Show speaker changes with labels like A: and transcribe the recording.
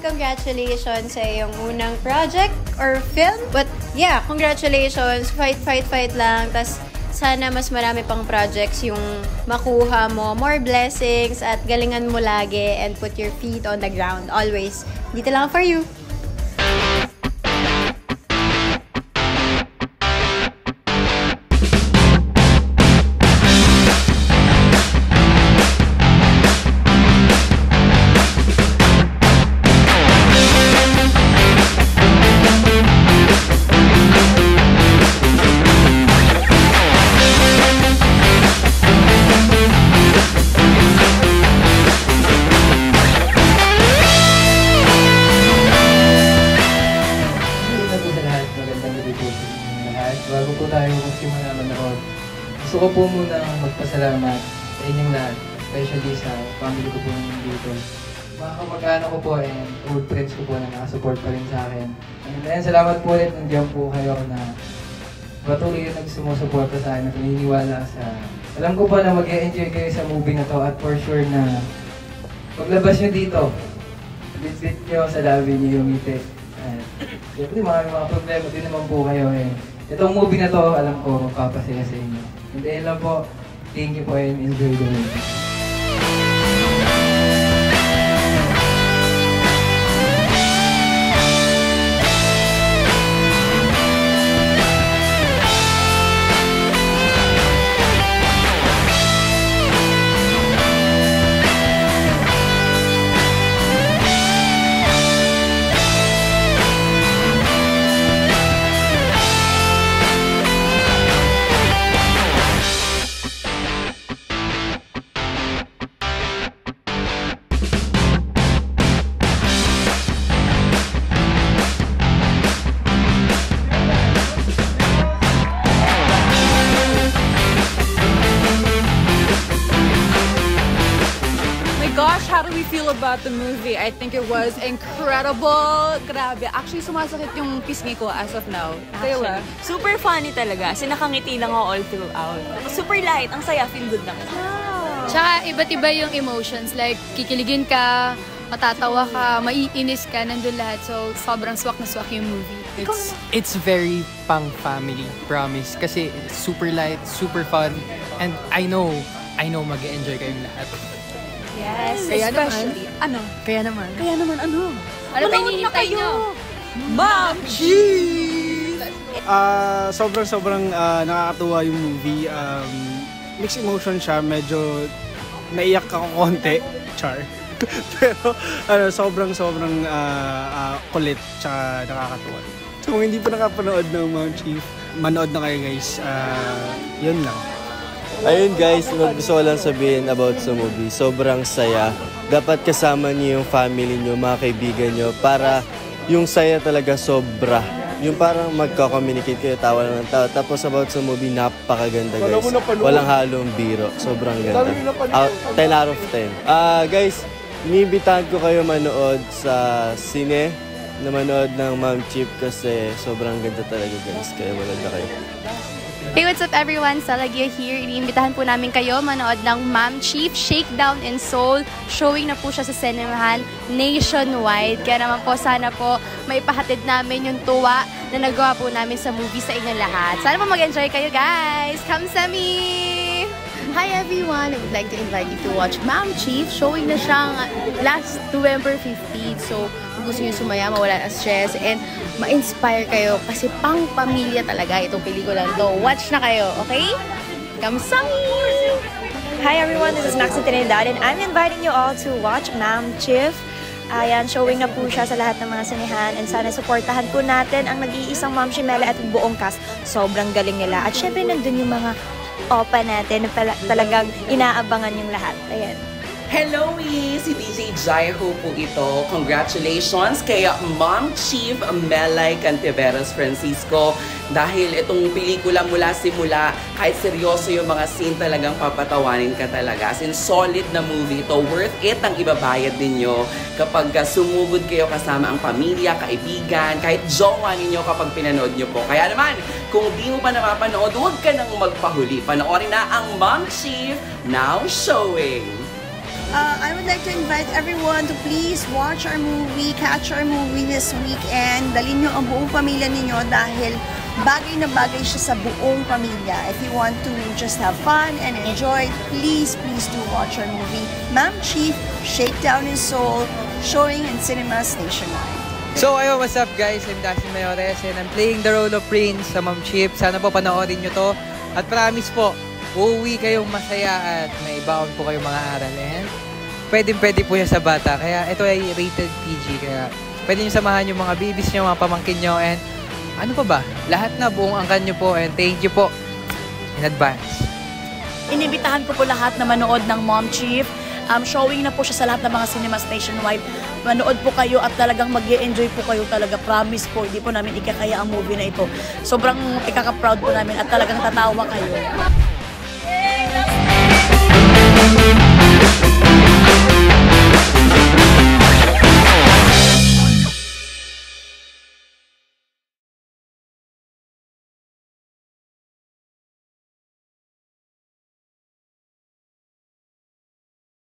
A: congratulations sa iyong unang project or film. But yeah, congratulations. Fight, fight, fight lang. Tas sana mas marami pang projects yung makuha mo. More blessings at galingan mo lagi and put your feet on the ground. Always. Dito lang for you.
B: Bago po tayo magsimula manood, gusto ko po muna magpasalamat sa inyong lahat, especially sa family ko po dito. Mga kamag-anak ko po and old friends ko po na nakasupport pa rin sa akin. And then, salamat po ulit, nandiyan po kayo na patuloy yung nagsumusuporta sa akin at naniniwala sa... Alam ko po na mag-e-enjoy kayo sa movie na to at for sure na paglabas nyo dito, bit-bit nyo sa labi nyo yung ngiti. Siyempre, mga problema din naman po kayo eh. Itong movie na to, alam ko, magpapasaya sa inyo. And then lang po, thank you po and enjoy the movie.
C: Gosh, how do we feel about the movie? I think it was incredible. Grabe. Actually, sumasakit yung pisngi ko as of now.
D: Actually, super funny talaga. Sinakangiti lang ako all throughout. Super light. Ang saya. Feel good lang.
E: Wow. Tsaka iba't iba yung emotions. Like, kikiligin ka, matatawa ka, maiinis ka, nandun lahat. So, sobrang swak na swak yung movie.
F: It's very pang-family, promise. Kasi super light, super fun. And I know mag-e-enjoy kayong lahat.
D: Yes,
C: Kaya
D: especially.
C: naman. Ano?
E: Kaya naman.
D: Kaya naman, ano?
E: Ano ba hinihintay nyo?
C: Ma'am Chief!
G: Sobrang nakakatuwa yung movie. Mixed emotion siya. Medyo naiyak ako konti. Char. Pero sobrang kulit tsaka nakakatuwa. So kung hindi pa nakapanood ng Ma'am Chief, manood na kayo guys. Yun lang.
H: Ayun guys, gusto ko lang sabihin about sa movie. Sobrang saya. Dapat kasama niyo yung family niyo, mga kaibigan niyo, para yung saya talaga sobra. Yung parang magko-communicate kayo, tawa lang ng tawa. Tapos about sa movie, napakaganda guys. Walang halong biro. Sobrang ganda. 10 out of 10. Guys, inibitahan ko kayo manood sa sine na manood ng Ma'am Chief kasi sobrang ganda talaga guys. Kaya maganda kayo.
I: Hey, what's up everyone? Salagya here. Iniimbitahan po namin kayo manood ng Ma'am Chief Shakedown in Seoul. Showing na po siya sa sinemahan nationwide. Kaya naman po sana po maipahatid namin yung tuwa na nagawa po namin sa movie sa inyo lahat. Sana po mag-enjoy kayo guys! Kamsami!
J: Hi everyone! I would like to invite you to watch Ma'am Chief. Showing na siyang last November 15. So, kung gusto nyo sumaya, mawala ang stress, and ma-inspire kayo kasi pang-pamilya talaga itong pelikula to. Watch na kayo, okay? Kamsami!
K: Hi everyone, this is Maxine Trinidad and I'm inviting you all to watch Ma'am Chief. Ayan, showing na po siya sa lahat ng mga sinehan and sana supportahan po natin ang nag-iisang Ma'am Shimela at buong cast. Sobrang galing nila. At syempre nandun yung mga opa natin na talagang inaabangan yung lahat. Ayan.
L: Hello, si DJ Jaiho po ito. Congratulations kay Ma'am Chief Melay Cantiveros Francisco. Dahil itong pelikula mula simula, kahit seryoso yung mga scene, talagang papatawanin ka talaga. As in, solid na movie ito. Worth it ang ibabayad ninyo kapag sumugod kayo kasama ang pamilya, kaibigan, kahit jowa ninyo kapag pinanood nyo po. Kaya naman, kung di mo pa napapanood, huwag ka nang magpahuli. Panoorin na ang Ma'am Chief, now showing.
M: I would like to invite everyone to please watch our movie, catch our movie this weekend. Dalhin nyo ang buong pamilya ninyo dahil bagay na bagay siya sa buong pamilya. If you want to just have fun and enjoy, please do watch our movie, Ma'am Chief, Shakedown in Seoul, showing in cinemas nationwide.
F: So ayun, what's up guys? I'm Dashi Mayores and I'm playing the role of Prince sa Ma'am Chief. Sana po panoorin nyo to. At promise po, uuwi kayong masaya at may baon po kayong mga aral. And pwede po yan sa bata. Kaya ito ay rated PG. Kaya pwede nyo samahan yung mga babies nyo, mga pamangkin nyo. And ano pa ba? Lahat na buong angkan nyo po. And thank you po in advance.
N: Inibitahan ko po lahat na manood ng Mom Chief. Showing na po siya sa lahat ng mga cinemas nationwide. Manood po kayo at talagang mag-i-enjoy po kayo talaga. Promise po, hindi po namin ikakaya ang movie na ito. Sobrang ikaka-proud po namin at talagang tatawa kayo.